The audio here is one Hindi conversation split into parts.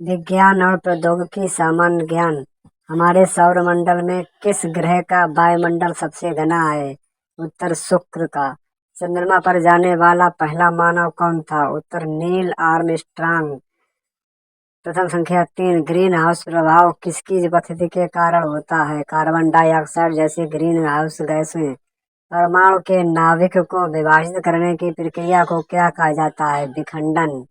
विज्ञान और प्रौद्योगिकी सामान्य ज्ञान। हमारे सौरमंडल में किस ग्रह का वायुमंडल सबसे घना है? उत्तर शुक्र का। चंद्रमा पर जाने वाला पहला मानव कौन था? उत्तर नील आर्मस्ट्रांग। प्रश्न संख्या 3, ग्रीन हाउस प्रभाव किसकी उपस्थिति के कारण होता है? कार्बन डाइऑक्साइड जैसी ग्रीन हाउस गैसें। परमाणु के नाभिक को विभाजित करने की प्रक्रिया को क्या कहा जाता है? विखंडन।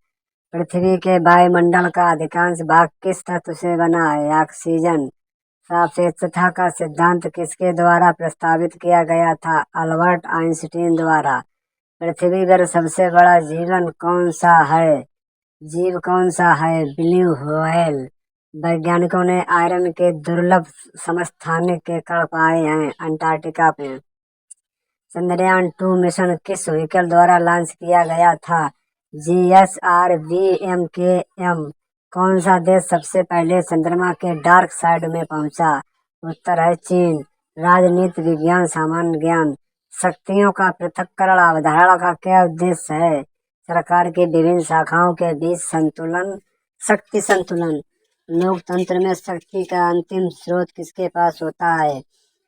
पृथ्वी के वायुमंडल का अधिकांश भाग किस तत्व से बना है? ऑक्सीजन। सापेक्षता का सिद्धांत किसके द्वारा प्रस्तावित किया गया था? अल्बर्ट आइंस्टीन द्वारा। पृथ्वी पर सबसे बड़ा जीव कौन सा है? Blue whale. वैज्ञानिकों ने आयरन के दुर्लभ समस्थानिक के कण पाए हैं? अंटार्कटिका में। चंद्रयान-2 मिशन किस व्हीकल द्वारा लॉन्च किया गया था? GSRVMKM। कौन सा देश सबसे पहले चंद्रमा के डार्क साइड में पहुंचा? उत्तर है चीन। राजनीति विज्ञान सामान्य ज्ञान। शक्तियों का पृथक्करण अवधारणा का क्या उद्देश्य है? सरकार की विभिन्न शाखाओं के बीच शक्ति संतुलन। लोकतंत्र में शक्ति का अंतिम स्रोत किसके पास होता है?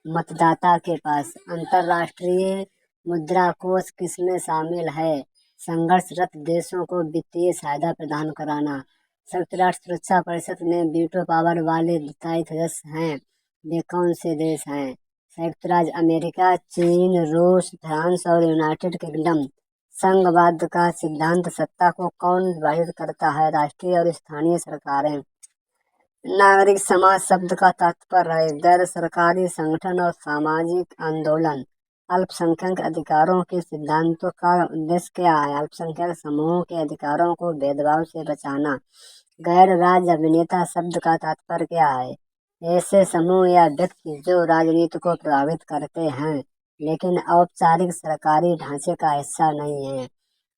मतदाता के पास। अंतर्राष्ट्रीय मुद्रा कोष किसमें शामिल है? संघर्षरत देशों को वित्तीय सहायता प्रदान कराना। संयुक्त राष्ट्र सुरक्षा परिषद में वीटो पावर वाले 27 सदस्य हैं। वे कौन से देश हैं? संयुक्त राज्य अमेरिका, चीन, रूस, फ्रांस और यूनाइटेड किंगडम। संघवाद का सिद्धांत सत्ता को कौन विभाजित करता है? राष्ट्रीय और स्थानीय सरकारें। नागरिक समाज शब्द का तात्पर्य है गैर सरकारी संगठन और सामाजिक आंदोलन। अल्पसंख्यक अधिकारों के सिद्धांतों का उद्देश्य क्या है? अल्पसंख्यक समूहों के अधिकारों को भेदभाव से बचाना। गैर राज्य अभिनेता शब्द का तात्पर्य क्या है? ऐसे समूह या व्यक्ति जो राजनीति को प्रभावित करते हैं लेकिन औपचारिक सरकारी ढांचे का हिस्सा नहीं है।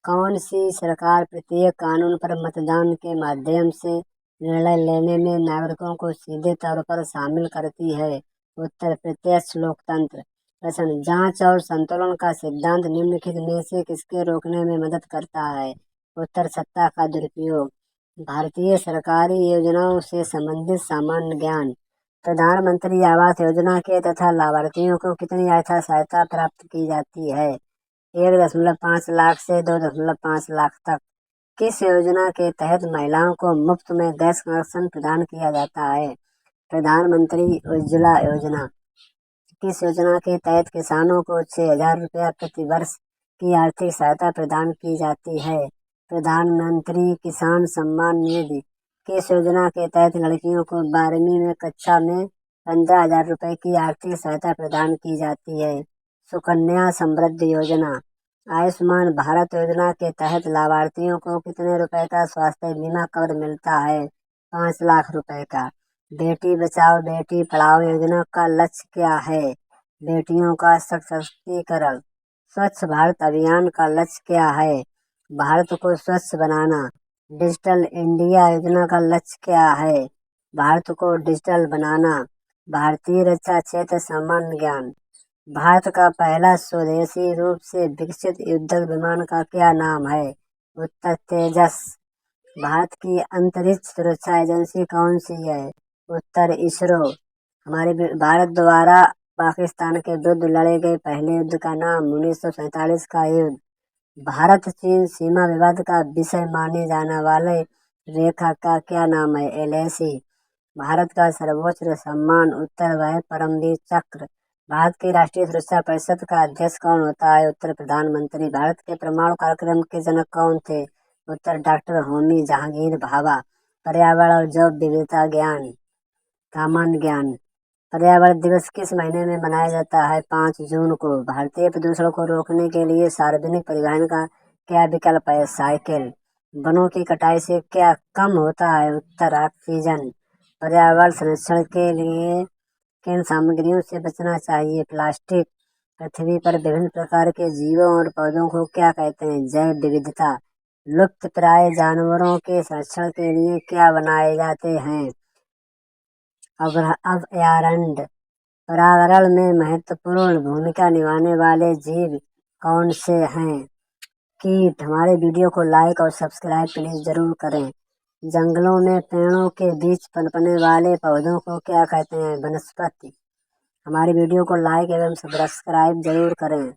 कौन सी सरकार प्रत्येक कानून पर मतदान के माध्यम से निर्णय लेने में नागरिकों को सीधे तौर पर शामिल करती है? उत्तर प्रत्यक्ष लोकतंत्र। प्रश्न, जांच और संतुलन का सिद्धांत निम्नलिखित में से किसके रोकने में मदद करता है? उत्तर सत्ता का दुरुपयोग। भारतीय सरकारी योजनाओं से संबंधित सामान्य ज्ञान। प्रधानमंत्री आवास योजना के तथा लाभार्थियों को कितनी आर्थिक सहायता प्राप्त की जाती है? 1.5 लाख से 2.5 लाख तक। किस योजना के तहत महिलाओं को मुफ्त में गैस कनेक्शन प्रदान किया जाता है? प्रधानमंत्री उज्ज्वला योजना। किस योजना के तहत किसानों को 6,000 रुपया प्रति वर्ष की आर्थिक सहायता प्रदान की जाती है? प्रधानमंत्री किसान सम्मान निधि। किस योजना के तहत लड़कियों को 12वीं कक्षा में 15,000 रुपये की आर्थिक सहायता प्रदान की जाती है? सुकन्या समृद्धि योजना। आयुष्मान भारत योजना के तहत लाभार्थियों को कितने रुपए का स्वास्थ्य बीमा कवर मिलता है? 5 लाख रुपए का। बेटी बचाओ बेटी पढ़ाओ योजना का लक्ष्य क्या है? बेटियों का सशक्तिकरण। स्वच्छ भारत अभियान का लक्ष्य क्या है? भारत को स्वच्छ बनाना। डिजिटल इंडिया योजना का लक्ष्य क्या है? भारत को डिजिटल बनाना। भारतीय रक्षा क्षेत्र सामान्य ज्ञान। भारत का पहला स्वदेशी रूप से विकसित युद्धक विमान का क्या नाम है? उत्तर तेजस। भारत की अंतरिक्ष सुरक्षा एजेंसी कौन सी है? उत्तर इसरो। हमारे भारत द्वारा पाकिस्तान के विरुद्ध लड़े गए पहले युद्ध का नाम 1947 का युद्ध। भारत चीन सीमा विवाद का विषय माने जाने वाले रेखा का क्या नाम है? LAC। भारत का सर्वोच्च सम्मान उत्तर वह परमवीर चक्र। भारत की राष्ट्रीय सुरक्षा परिषद का अध्यक्ष कौन होता है? उत्तर प्रधानमंत्री। भारत के परमाणु कार्यक्रम के जनक कौन थे? उत्तर डॉक्टर होमी जहांगीर भाभा। पर्यावरण और जैव विविधता ज्ञान सामान्य ज्ञान। पर्यावरण दिवस किस महीने में मनाया जाता है? 5 जून को। भारतीय प्रदूषण को रोकने के लिए सार्वजनिक परिवहन का क्या विकल्प है? साइकिल। वनों की कटाई से क्या कम होता है? उत्तर ऑक्सीजन। पर्यावरण संरक्षण के लिए किन सामग्रियों से बचना चाहिए? प्लास्टिक। पृथ्वी पर विभिन्न प्रकार के जीवों और पौधों को क्या कहते हैं? जैव विविधता। लुप्त प्राय जानवरों के संरक्षण के लिए क्या बनाए जाते हैं? अभयारण्य। पर्यावरण में महत्वपूर्ण भूमिका निभाने वाले जीव कौन से हैं? कीट। हमारे वीडियो को लाइक और सब्सक्राइब प्लीज जरूर करें। जंगलों में पेड़ों के बीच पनपने वाले पौधों को क्या कहते हैं? वनस्पति। हमारी वीडियो को लाइक एवं सब्सक्राइब जरूर करें।